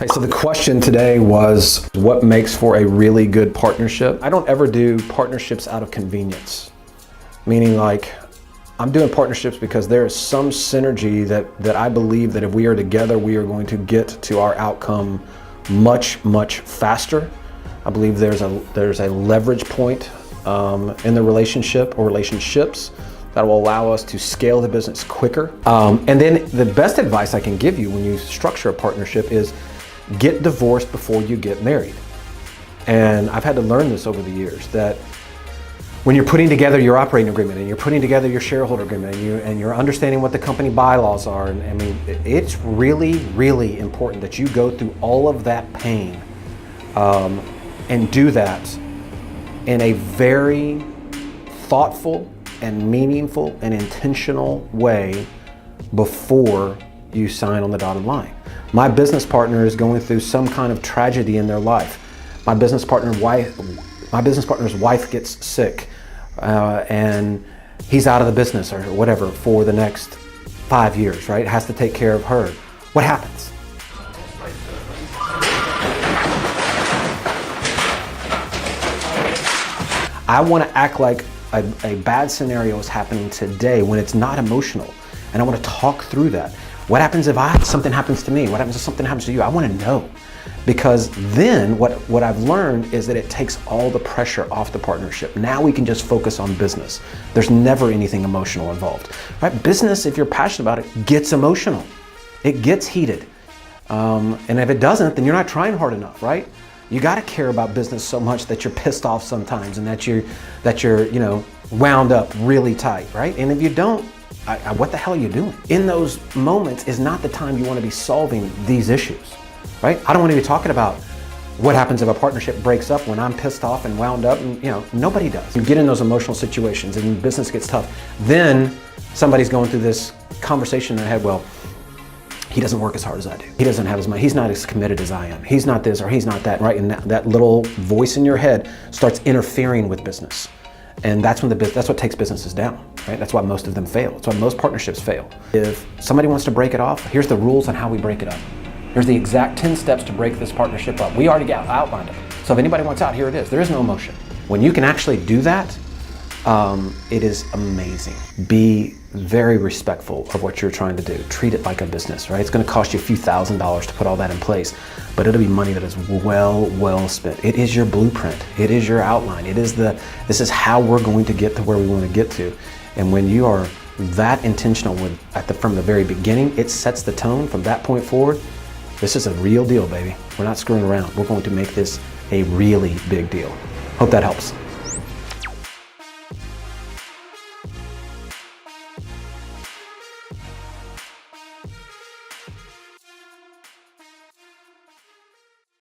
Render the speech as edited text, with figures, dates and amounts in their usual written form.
Hey, so the question today was, what makes for a really good partnership? I don't ever do partnerships out of convenience. Meaning like, I'm doing partnerships because there is some synergy that I believe that if we are together, we are going to get to our outcome much faster. I believe there's a leverage point in the relationship or relationships that will allow us to scale the business quicker. And then the best advice I can give you when you structure a partnership is get divorced before you get married. And I've had to learn this over the years, that when you're putting together your operating agreement and you're putting together your shareholder agreement and you're understanding what the company bylaws are, and I mean, it's really important that you go through all of that pain and do that in a very thoughtful and meaningful and intentional way before you sign on the dotted line. My business partner is going through some kind of tragedy in their life. My business partner's wife gets sick and he's out of the business or whatever for the next 5 years, right? Has to take care of her. What happens? I want to act like a bad scenario is happening today when it's not emotional. And I want to talk through that. What happens if something happens to me? What happens if something happens to you? I want to know. Because then what I've learned is that it takes all the pressure off the partnership. Now we can just focus on business. There's never anything emotional involved, right? Business, if you're passionate about it, gets emotional. It gets heated. And if it doesn't, then you're not trying hard enough, right? You got to care about business so much that you're pissed off sometimes and that you're wound up really tight, right? And if you don't, what the hell are you doing? In those moments is not the time you want to be solving these issues, right? I don't want to be talking about what happens if a partnership breaks up when I'm pissed off and wound up, and nobody does. You get in those emotional situations and business gets tough. Then somebody's going through this conversation in their head, well, he doesn't work as hard as I do. He doesn't have as much, he's not as committed as I am. He's not this or he's not that, right? And that little voice in your head starts interfering with business. And that's what takes businesses down, right? That's why most of them fail. That's why most partnerships fail. If somebody wants to break it off, here's the rules on how we break it up. Here's the exact 10 steps to break this partnership up. We already outlined them. So if anybody wants out, here it is. There is no emotion. When you can actually do that, it is amazing. Be very respectful of what you're trying to do. Treat it like a business, right? It's going to cost you a few $1,000s to put all that in place, but it'll be money that is well spent. It is your blueprint. It is your outline. This is how we're going to get to where we want to get to. And when you are that intentional from the very beginning, it sets the tone from that point forward. This is a real deal, baby. We're not screwing around. We're going to make this a really big deal. Hope that helps.